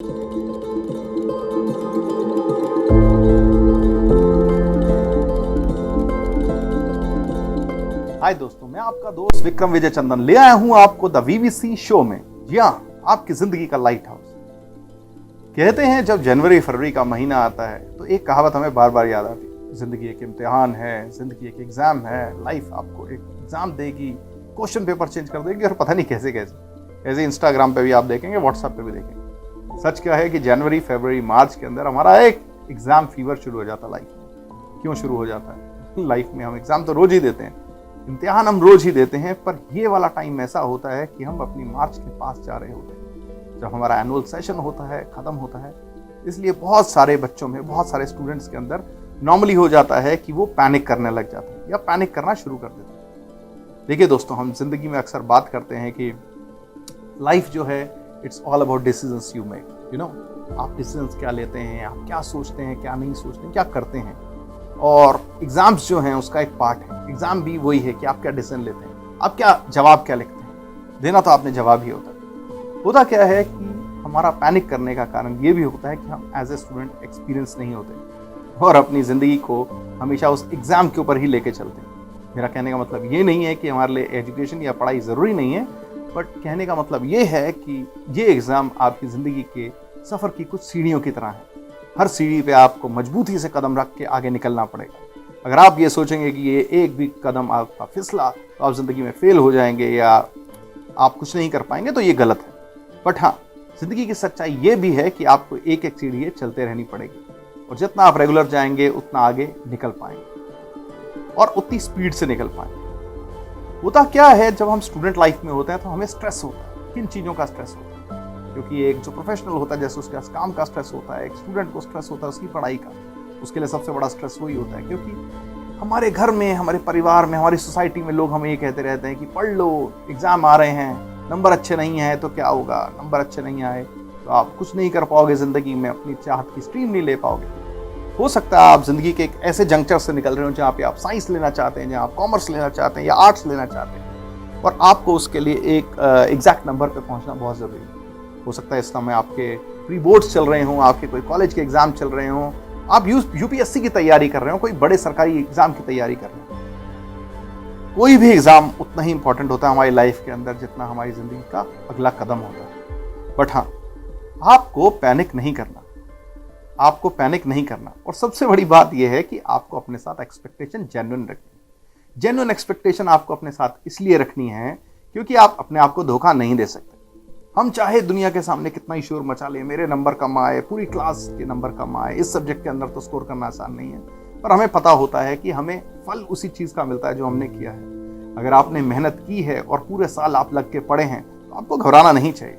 हाय दोस्तों, मैं आपका दोस्त विक्रम विजय चंदन ले आया हूं आपको द वीवीसी शो में। जी हाँ, आपकी जिंदगी का लाइट हाउस। कहते हैं जब जनवरी फरवरी का महीना आता है तो एक कहावत हमें बार बार याद आती है, जिंदगी एक इम्तिहान है, जिंदगी एक एग्जाम है। लाइफ आपको एक एग्जाम देगी, क्वेश्चन पेपर चेंज कर देगी और पता नहीं कैसे कैसे। ऐसे इंस्टाग्राम पे भी आप देखेंगे, व्हाट्सएप पे भी देखेंगे। सच क्या है कि जनवरी फरवरी मार्च के अंदर हमारा एक एग्जाम फीवर शुरू हो जाता है लाइफ में। क्यों शुरू हो जाता है? लाइफ में हम एग्जाम तो रोज ही देते हैं, इम्तिहान हम रोज ही देते हैं, पर ये वाला टाइम ऐसा होता है कि हम अपनी मार्च के पास जा रहे होते हैं, जब हमारा एनुअल सेशन होता है, खत्म होता है। इसलिए बहुत सारे बच्चों में, बहुत सारे स्टूडेंट्स के अंदर नॉर्मली हो जाता है कि वो पैनिक करने लग जाते हैं या पैनिक करना शुरू कर देते हैं। देखिए दोस्तों, हम जिंदगी में अक्सर बात करते हैं कि लाइफ जो है it's all about decisions you make. You know, आप डिसीजंस क्या लेते हैं, आप क्या सोचते हैं, क्या नहीं सोचते हैं, क्या करते हैं। और एग्जाम्स जो हैं उसका एक पार्ट है। एग्जाम भी वही है कि आप क्या डिसीजन लेते हैं, आप क्या जवाब क्या लिखते हैं। देना तो आपने जवाब ही होता क्या है कि हमारा पैनिक करने का कारण ये भी होता है कि हम एज ए स्टूडेंट एक्सपीरियंस नहीं होते और अपनी ज़िंदगी को हमेशा उस एग्ज़ाम के ऊपर ही लेके चलते हैं। मेरा कहने का मतलब ये नहीं है कि हमारे लिए एजुकेशन या पढ़ाई ज़रूरी नहीं है, बट कहने का मतलब ये है कि ये एग्ज़ाम आपकी ज़िंदगी के सफ़र की कुछ सीढ़ियों की तरह है। हर सीढ़ी पे आपको मजबूती से कदम रख के आगे निकलना पड़ेगा। अगर आप ये सोचेंगे कि ये एक भी कदम आपका फिसला तो आप ज़िंदगी में फेल हो जाएंगे या आप कुछ नहीं कर पाएंगे, तो ये गलत है। बट हाँ, ज़िंदगी की सच्चाई ये भी है कि आपको एक एक सीढ़ी चलते रहनी पड़ेगी और जितना आप रेगुलर जाएंगे उतना आगे निकल पाएंगे और उतनी स्पीड से निकल पाएंगे। होता क्या है, जब हम स्टूडेंट लाइफ में होते हैं तो हमें स्ट्रेस होता है। किन चीज़ों का स्ट्रेस होता है? क्योंकि एक जो प्रोफेशनल होता है, जैसे उसका काम का स्ट्रेस होता है, एक स्टूडेंट को स्ट्रेस होता है उसकी पढ़ाई का। उसके लिए सबसे बड़ा स्ट्रेस वही होता है, क्योंकि हमारे घर में, हमारे परिवार में, हमारी सोसाइटी में लोग हमें ये कहते रहते हैं कि पढ़ लो, एग्जाम आ रहे हैं, नंबर अच्छे नहीं आए तो क्या होगा, नंबर अच्छे नहीं आए तो आप कुछ नहीं कर पाओगे ज़िंदगी में, अपनी चाहत की स्ट्रीम नहीं ले पाओगे। हो सकता है आप ज़िंदगी के एक ऐसे जंक्चर से निकल रहे हो जहाँ पे आप साइंस लेना चाहते हैं, जहाँ आप कॉमर्स लेना चाहते हैं या आर्ट्स लेना चाहते हैं, और आपको उसके लिए एक एग्जैक्ट नंबर पर पहुँचना बहुत ज़रूरी है। हो सकता है इस समय आपके प्री बोर्ड्स चल रहे हों, आपके कोई कॉलेज के एग्जाम चल रहे हों, आप यूपीएससी की तैयारी कर रहे हो, कोई बड़े सरकारी एग्जाम की तैयारी कर रहे हो। कोई भी एग्जाम उतना ही इंपॉर्टेंट होता है हमारी लाइफ के अंदर जितना हमारी जिंदगी का अगला कदम होता है। बट हाँ, आपको पैनिक नहीं करना, आपको पैनिक नहीं करना। और सबसे बड़ी बात यह है कि आपको अपने साथ एक्सपेक्टेशन जेन्युइन रखनी। जेन्युइन एक्सपेक्टेशन आपको अपने साथ इसलिए रखनी है क्योंकि आप अपने आप को धोखा नहीं दे सकते। हम चाहे दुनिया के सामने कितना ही शोर मचा ले, मेरे नंबर कम आए, पूरी क्लास के नंबर कम आए, इस सब्जेक्ट के अंदर तो स्कोर करना आसान नहीं है, पर हमें पता होता है कि हमें फल उसी चीज़ का मिलता है जो हमने किया है। अगर आपने मेहनत की है और पूरे साल आप लग के पढ़े हैं तो आपको घबराना नहीं चाहिए।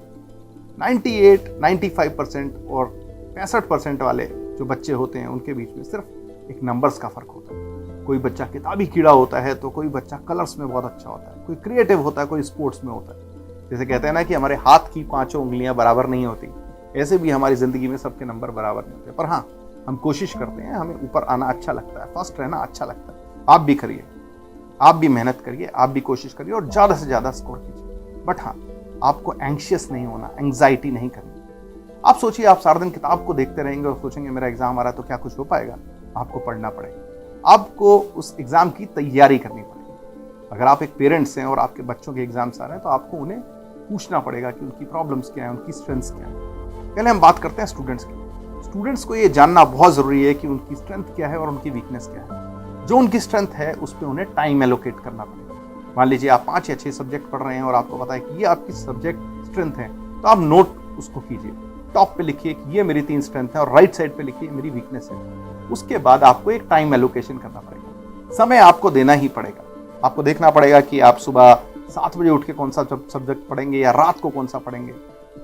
98, 95% और 65% वाले जो बच्चे होते हैं उनके बीच में सिर्फ एक नंबर्स का फ़र्क होता है। कोई बच्चा किताबी कीड़ा होता है तो कोई बच्चा कलर्स में बहुत अच्छा होता है, कोई क्रिएटिव होता है, कोई स्पोर्ट्स में होता है। जैसे कहते हैं ना कि हमारे हाथ की 5 उंगलियां बराबर नहीं होती, ऐसे भी हमारी ज़िंदगी में सबके नंबर बराबर नहीं होते। पर हाँ, हम कोशिश करते हैं, हमें ऊपर आना अच्छा लगता है, फर्स्ट रहना अच्छा लगता है। आप भी करिए, आप भी मेहनत करिए, आप भी कोशिश करिए और ज़्यादा से ज़्यादा स्कोर कीजिए। बट हाँ, आपको एंग्शियस नहीं होना, एंग्जाइटी नहीं करनी। आप सोचिए, आप सारा दिन किताब को देखते रहेंगे और सोचेंगे मेरा एग्जाम आ रहा है तो क्या कुछ हो पाएगा? आपको पढ़ना पड़ेगा, आपको उस एग्ज़ाम की तैयारी करनी पड़ेगी। अगर आप एक पेरेंट्स हैं और आपके बच्चों के एग्जाम्स आ रहे हैं तो आपको उन्हें पूछना पड़ेगा कि उनकी प्रॉब्लम्स क्या हैं, उनकी स्ट्रेंथ्स क्या हैं। पहले हम बात करते हैं स्टूडेंट्स की। स्टूडेंट्स को ये जानना बहुत ज़रूरी है कि उनकी स्ट्रेंथ क्या है और उनकी वीकनेस क्या है। जो उनकी स्ट्रेंथ है उस पर उन्हें टाइम एलोकेट करना पड़ेगा। मान लीजिए आप 5 या 6 सब्जेक्ट पढ़ रहे हैं और आपको पता है कि ये आपकी सब्जेक्ट स्ट्रेंथ है, तो आप नोट उसको कीजिए। टॉप पे लिखिए कि ये मेरी 3 स्ट्रेंथ है और राइट साइड पे लिखिए मेरी वीकनेस है। उसके बाद आपको एक टाइम एलोकेशन करना पड़ेगा, समय आपको देना ही पड़ेगा। आपको देखना पड़ेगा कि आप सुबह 7 बजे उठ के कौन सा सब्जेक्ट पढ़ेंगे या रात को कौन सा पढ़ेंगे,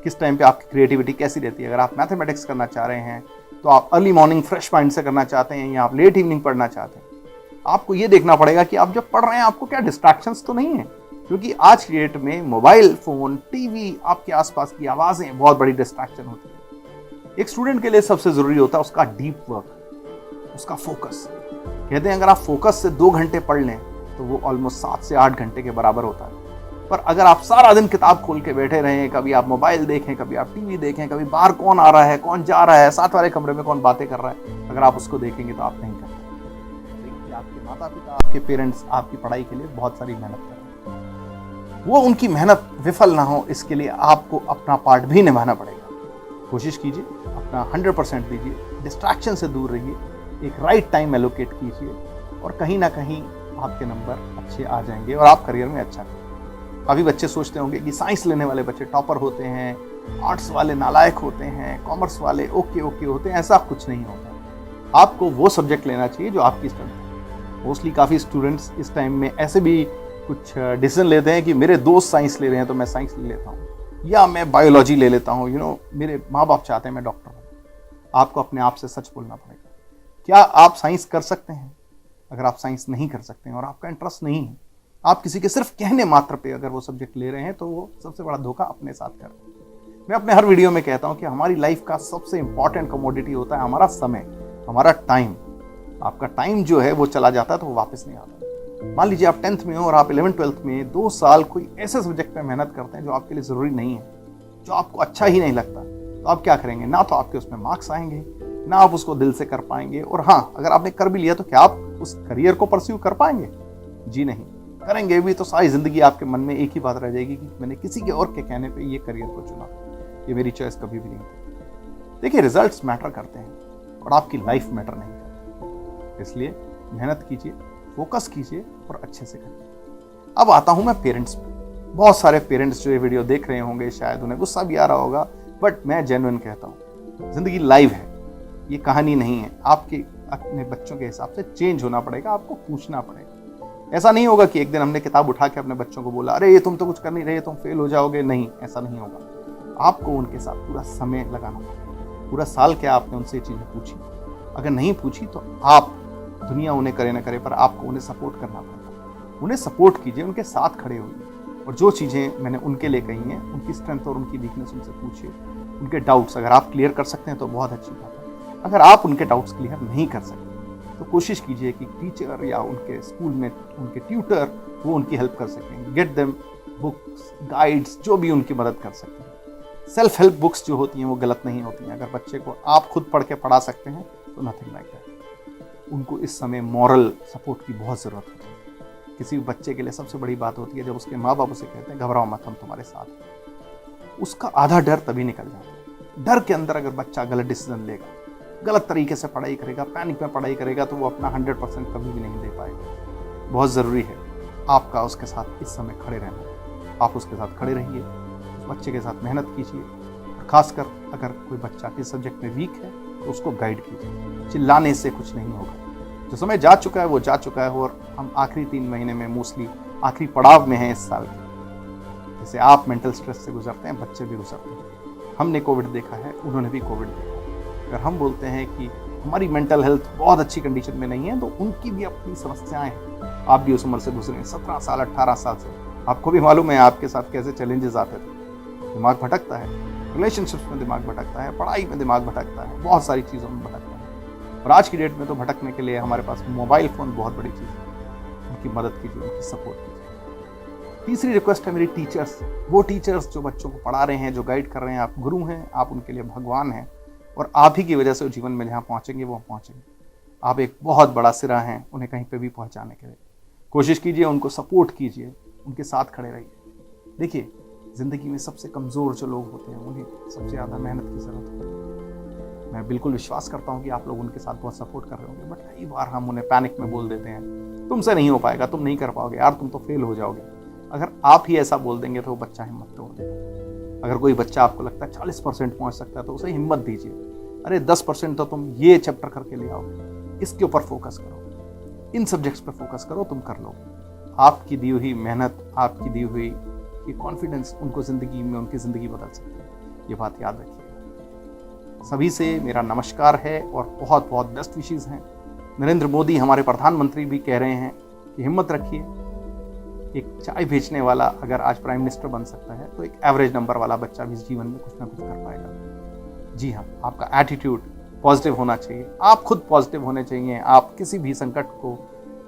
किस टाइम पे आपकी क्रिएटिविटी कैसी रहती है। अगर आप मैथमेटिक्स करना चाह रहे हैं तो आप अर्ली मॉर्निंग फ्रेश माइंड से करना चाहते हैं या आप लेट इवनिंग पढ़ना चाहते हैं, आपको ये देखना पड़ेगा कि आप जब पढ़ रहे हैं आपको क्या डिस्ट्रैक्शंस तो नहीं है। क्योंकि आज की डेट में मोबाइल फ़ोन, टीवी, आपके आसपास की आवाज़ें बहुत बड़ी डिस्ट्रैक्शन होती है। एक स्टूडेंट के लिए सबसे ज़रूरी होता है उसका डीप वर्क, उसका फोकस। कहते हैं अगर आप फोकस से 2 घंटे पढ़ लें तो वो ऑलमोस्ट 7 से 8 घंटे के बराबर होता है। पर अगर आप सारा दिन किताब खोल के बैठे रहें, कभी आप मोबाइल देखें, कभी आप टीवी देखें, कभी बाहर कौन आ रहा है, कौन जा रहा है, साथ वाले कमरे में कौन बातें कर रहा है, अगर आप उसको देखेंगे तो आप नहीं कर सकते। देखिए, आपके माता पिता, आपके पेरेंट्स आपकी पढ़ाई के लिए बहुत सारी मेहनत कर रहे हैं। वो उनकी मेहनत विफल ना हो, इसके लिए आपको अपना पार्ट भी निभाना पड़ेगा। कोशिश कीजिए, अपना 100% दीजिए, डिस्ट्रैक्शन से दूर रहिए, एक राइट टाइम एलोकेट कीजिए और कहीं ना कहीं आपके नंबर अच्छे आ जाएंगे और आप करियर में अच्छा करेंगे। अभी बच्चे सोचते होंगे कि साइंस लेने वाले बच्चे टॉपर होते हैं, आर्ट्स वाले नालायक होते हैं, कॉमर्स वाले ओके होते हैं। ऐसा कुछ नहीं होता। आपको वो सब्जेक्ट लेना चाहिए जो आपकी स्ट्रेंथ है। मोस्टली काफ़ी स्टूडेंट्स इस टाइम में ऐसे भी कुछ डिसीजन लेते हैं कि मेरे दोस्त साइंस ले रहे हैं तो मैं साइंस ले लेता हूँ, या मैं बायोलॉजी ले लेता हूँ, मेरे माँ बाप चाहते हैं मैं डॉक्टर हूँ। आपको अपने आप से सच बोलना पड़ेगा। क्या आप साइंस कर सकते हैं? अगर आप साइंस नहीं कर सकते हैं और आपका इंटरेस्ट नहीं है, आप किसी के सिर्फ कहने मात्र पे अगर वो सब्जेक्ट ले रहे हैं, तो वो सबसे बड़ा धोखा अपने साथ कर रहे हैं। मैं अपने हर वीडियो में कहता हूं कि हमारी लाइफ का सबसे इंपॉर्टेंट कमोडिटी होता है हमारा समय, हमारा टाइम। आपका टाइम जो है वो चला जाता है तो वो वापस नहीं आता। मान लीजिए आप 10th में हो और आप 11th-12th में 2 साल कोई ऐसे सब्जेक्ट में मेहनत करते हैं जो आपके लिए ज़रूरी नहीं है, जो आपको अच्छा ही नहीं लगता, तो आप क्या करेंगे? ना तो आपके उसमें मार्क्स आएंगे, ना आप उसको दिल से कर पाएंगे, और हाँ, अगर आपने कर भी लिया तो क्या आप उस करियर को परस्यू कर पाएंगे? जी नहीं। करेंगे भी तो सारी जिंदगी आपके मन में एक ही बात रह जाएगी कि मैंने किसी के और के कहने पे ये करियर को चुना, ये मेरी चॉइस कभी भी नहीं थी। देखिए, रिजल्ट्स मैटर करते हैं और आपकी लाइफ मैटर नहीं करती। इसलिए मेहनत कीजिए, फोकस कीजिए और अच्छे से करिए। अब आता हूं मैं पेरेंट्स पे। बहुत सारे पेरेंट्स जो ये वीडियो देख रहे होंगे, शायद उन्हें गुस्सा भी आ रहा होगा, बट मैं जेन्युइन कहता हूँ, जिंदगी लाइव है, ये कहानी नहीं है। आपके अपने बच्चों के हिसाब से चेंज होना पड़ेगा, आपको पूछना पड़ेगा। ऐसा नहीं होगा कि एक दिन हमने किताब उठा के अपने बच्चों को बोला, अरे ये तुम तो कुछ कर नहीं रहे, तुम फेल हो जाओगे। नहीं, ऐसा नहीं होगा। आपको उनके साथ पूरा समय लगाना पड़ेगा। पूरा साल क्या आपने उनसे चीज़ें पूछी? अगर नहीं पूछी तो आप, दुनिया उन्हें करे ना करे, पर आपको उन्हें सपोर्ट करना पड़ेगा। उन्हें सपोर्ट कीजिए, उनके साथ खड़े होइए और जो चीज़ें मैंने उनके लिए कही हैं, उनकी स्ट्रेंथ और उनकी वीकनेस उनसे पूछिए। उनके डाउट्स अगर आप क्लियर कर सकते हैं तो बहुत अच्छी बात है। अगर आप उनके डाउट्स क्लियर नहीं कर सकते तो कोशिश कीजिए कि टीचर या उनके स्कूल में उनके ट्यूटर वो उनकी हेल्प कर सकें। गेट देम बुक्स, गाइड्स, जो भी उनकी मदद कर सकते हैं। सेल्फ हेल्प बुक्स जो होती हैं वो गलत नहीं होती हैं। अगर बच्चे को आप खुद पढ़ के पढ़ा सकते हैं तो नथिंग लाइक दैट। उनको इस समय मॉरल सपोर्ट की बहुत ज़रूरत होती है। किसी भी बच्चे के लिए सबसे बड़ी बात होती है जब उसके माँ बाप उसे कहते हैं घबराओ मत, हम तुम्हारे साथ हैं। उसका आधा डर तभी निकल जाता है। डर के अंदर अगर बच्चा गलत डिसीजन लेगा, गलत तरीके से पढ़ाई करेगा, पैनिक में पढ़ाई करेगा, तो वो अपना 100% कभी भी नहीं दे पाएगा। बहुत ज़रूरी है आपका उसके साथ इस समय खड़े रहना। आप उसके साथ खड़े रहिए, उस बच्चे के साथ मेहनत कीजिए। खासकर अगर कोई बच्चा किस सब्जेक्ट में वीक है तो उसको गाइड कीजिए। चिल्लाने से कुछ नहीं होगा। जो समय जा चुका है वो जा चुका है और हम आखिरी 3 महीने में मोस्टली आखिरी पड़ाव में हैं इस साल के। जैसे आप मेंटल स्ट्रेस से गुजरते हैं, बच्चे भी गुजरते हैं। हमने कोविड देखा है, उन्होंने भी कोविड देखा है। अगर हम बोलते हैं कि हमारी मेंटल हेल्थ बहुत अच्छी कंडीशन में नहीं है, तो उनकी भी अपनी समस्याएं हैं। आप भी उस उम्र से गुजरे हैं, 17 साल 18 साल से। आपको भी मालूम है आपके साथ कैसे चैलेंजेस आते थे। दिमाग भटकता है, रिलेशनशिप्स में दिमाग भटकता है, पढ़ाई में दिमाग भटकता है, बहुत सारी चीज़ों में भटकता है। और आज की डेट में तो भटकने के लिए हमारे पास मोबाइल फ़ोन बहुत बड़ी चीज़ है। उनकी मदद कीजिए, उनकी सपोर्ट कीजिए। तीसरी रिक्वेस्ट है मेरी टीचर्स। वो टीचर्स जो बच्चों को पढ़ा रहे हैं, जो गाइड कर रहे हैं, आप गुरु हैं, आप उनके लिए भगवान हैं और आप ही की वजह से जीवन में जहाँ पहुँचेंगे वो पहुँचेंगे। आप एक बहुत बड़ा सिरा हैं उन्हें कहीं पे भी पहुँचाने के लिए। कोशिश कीजिए, उनको सपोर्ट कीजिए, उनके साथ खड़े रहिए। देखिए, ज़िंदगी में सबसे कमज़ोर जो लोग होते हैं उन्हें सबसे ज़्यादा मेहनत की ज़रूरत होती है। मैं बिल्कुल विश्वास करता हूँ कि आप लोग उनके साथ बहुत सपोर्ट कर रहे होंगे, बट कई बार हम उन्हें पैनिक में बोल देते हैं, तुमसे नहीं हो पाएगा, तुम नहीं कर पाओगे यार, तुम तो फेल हो जाओगे। अगर आप ही ऐसा बोल देंगे तो वो बच्चा हिम्मत तोड़ देगा। अगर कोई बच्चा आपको लगता है 40% पहुँच सकता है तो उसे हिम्मत दीजिए। अरे 10% तो तुम ये चैप्टर करके ले आओगे, इसके ऊपर फोकस करो, इन सब्जेक्ट्स पे फोकस करो, तुम कर लोगे। आपकी दी हुई मेहनत, आपकी दी हुई ये कॉन्फिडेंस उनको ज़िंदगी में उनकी ज़िंदगी बदल सकती है। ये बात याद रखिएगा। सभी से मेरा नमस्कार है और बहुत बहुत बेस्ट विशेज़ हैं। नरेंद्र मोदी हमारे प्रधानमंत्री भी कह रहे हैं कि हिम्मत रखिए। एक चाय बेचने वाला अगर आज प्राइम मिनिस्टर बन सकता है तो एक एवरेज नंबर वाला बच्चा भी इस जीवन में कुछ ना कुछ कर पाएगा। जी हाँ, आपका एटीट्यूड पॉजिटिव होना चाहिए, आप खुद पॉजिटिव होने चाहिए। आप किसी भी संकट को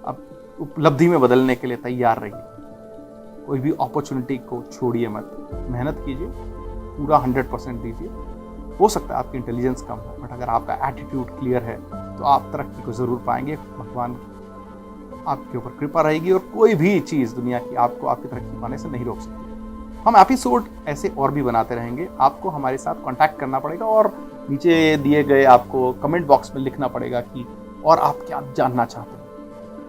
अब उपलब्धि में बदलने के लिए तैयार रहिए। कोई भी अपॉर्चुनिटी को छोड़िए मत, मेहनत कीजिए, पूरा 100% दीजिए। हो सकता है आपकी इंटेलिजेंस कम हो, बट अगर आपका एटीट्यूड क्लियर है तो आप तरक्की को ज़रूर पाएंगे। भगवान आपके ऊपर कृपा रहेगी और कोई भी चीज़ दुनिया की आपको आपकी तरक्की पाने से नहीं रोक सकती। हम एपिसोड ऐसे और भी बनाते रहेंगे। आपको हमारे साथ कांटेक्ट करना पड़ेगा और नीचे दिए गए आपको कमेंट बॉक्स में लिखना पड़ेगा कि और आप क्या जानना चाहते हैं।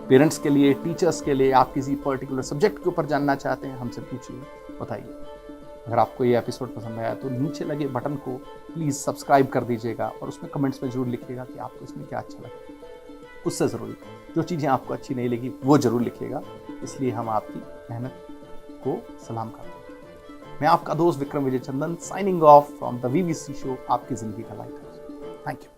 पेरेंट्स के लिए, टीचर्स के लिए, आप किसी पर्टिकुलर सब्जेक्ट के ऊपर जानना चाहते हैं, हमसे पूछिए, बताइए। अगर आपको ये एपिसोड पसंद आया तो नीचे लगे बटन को प्लीज़ सब्सक्राइब कर दीजिएगा और उसमें कमेंट्स में जरूर लिखिएगा कि आपको इसमें क्या अच्छा लगा। उससे ज़रूरी जो चीज़ें आपको अच्छी नहीं लगी वो ज़रूर लिखिएगा, इसलिए हम आपकी मेहनत को सलाम करते हैं। मैं आपका दोस्त Vikram Vijay Chandan, signing off from the VVC show, आपकी ज़िंदगी का लाइट हाउस। Thank you.